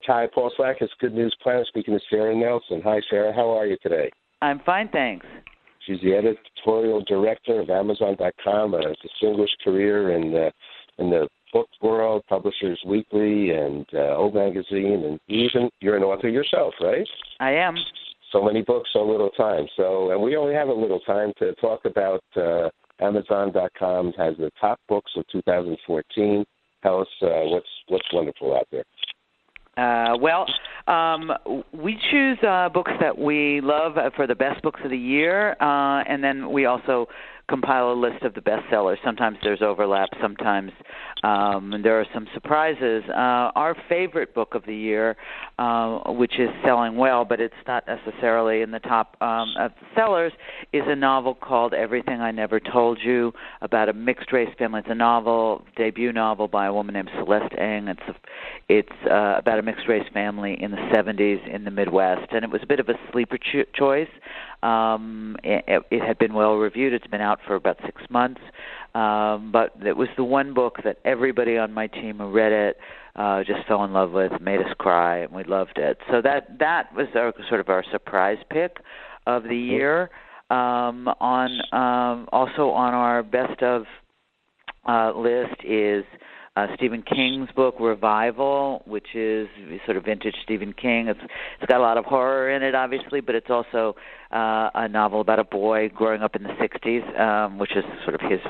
Hi, Paul Slack. It's Good News Planet speaking to Sarah Nelson. Hi, Sarah. How are you today? I'm fine, thanks. She's the editorial director of Amazon.com, a distinguished career in the book world, Publishers Weekly, and O Magazine, and even you're an author yourself, right? I am. So many books, so little time. And we only have a little time to talk about Amazon.com has the top books of 2014. Tell us what's wonderful out there. We choose books that we love for the best books of the year, and then we also compile a list of the bestsellers. Sometimes there's overlap, sometimes there are some surprises. Our favorite book of the year, which is selling well, but it's not necessarily in the top of the sellers, is a novel called Everything I Never Told You, about a mixed-race family. It's a novel, debut novel by a woman named Celeste Ng. It's about a mixed-race family in the 70s in the Midwest, and it was a bit of a sleeper choice. It had been well reviewed. It's been out for about 6 months, but it was the one book that everybody on my team who read it just fell in love with, made us cry, and we loved it. So that was sort of our surprise pick of the year. Also on our best of list is Stephen King's book Revival, which is sort of vintage Stephen King. It's got a lot of horror in it, obviously, but it's also a novel about a boy growing up in the 60s, which is sort of his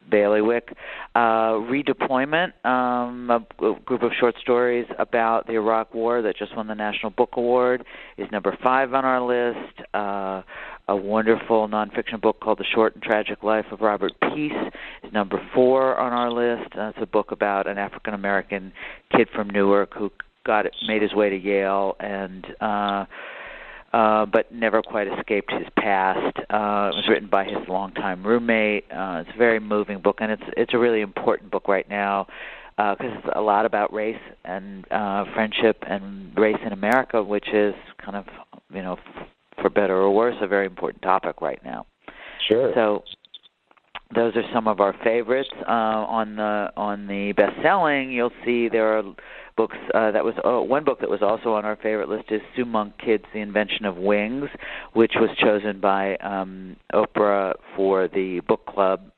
bailiwick. Redeployment, a group of short stories about the Iraq War that just won the National Book Award, is number 5 on our list. A wonderful nonfiction book called The Short and Tragic Life of Robert Peace is number 4 on our list. It's a book about an African-American kid from Newark who made his way to Yale and but never quite escaped his past. It was written by his longtime roommate. It's a very moving book, and it's a really important book right now because it's a lot about race and friendship and race in America, which is kind of, for better or worse, a very important topic right now. Sure. So those are some of our favorites. On the best-selling, you'll see there are books. One book that was also on our favorite list is Sue Monk Kidd's The Invention of Wings, which was chosen by Oprah for the book club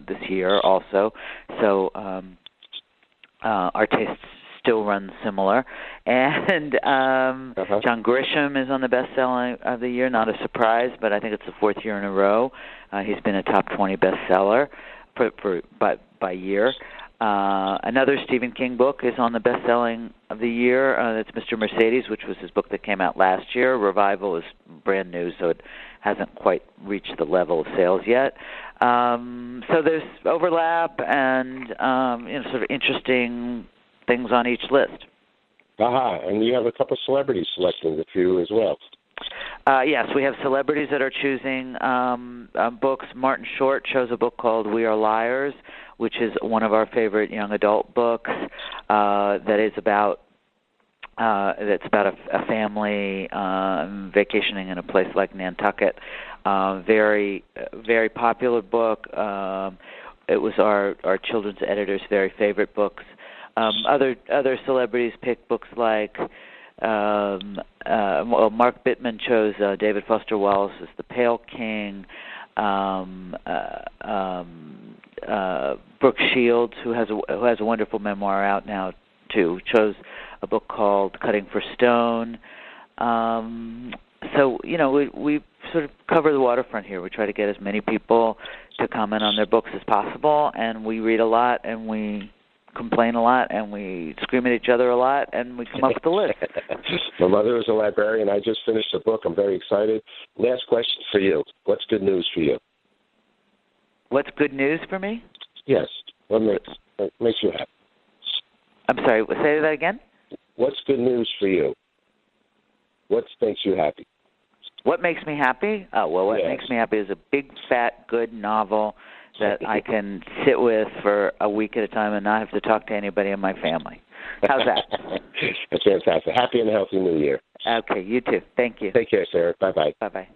this year also. So our tastes still run similar. And John Grisham is on the best-selling of the year. Not a surprise, but I think it's the 4th year in a row. He's been a top 20 bestseller by year. Another Stephen King book is on the best-selling of the year. That's Mr. Mercedes, which was his book that came out last year. Revival is brand new, so it hasn't quite reached the level of sales yet. So there's overlap and sort of interesting things on each list. And you have a couple of celebrities selecting a few as well. Yes, we have celebrities that are choosing books. Martin Short chose a book called We Are Liars, which is one of our favorite young adult books. That's about a family vacationing in a place like Nantucket. Very, very popular book. It was our children's editor's very favorite books. Other celebrities picked books like Mark Bittman chose David Foster Wallace's The Pale King. Brooke Shields, who has a wonderful memoir out now too, chose a book called Cutting for Stone. So we sort of cover the waterfront here. We try to get as many people to comment on their books as possible, and we read a lot, and we complain a lot, and we scream at each other a lot, and we come up with a list. My mother is a librarian. I just finished a book. I'm very excited. Last question for you. What's good news for you? What's good news for me? Yes. What makes you happy? I'm sorry, say that again? What's good news for you? What makes you happy? What makes me happy? What makes me happy is a big, fat, good novel that I can sit with for a week at a time and not have to talk to anybody in my family. How's that? That's fantastic. Happy and healthy New Year. Okay, you too. Thank you. Take care, Sarah. Bye-bye. Bye-bye.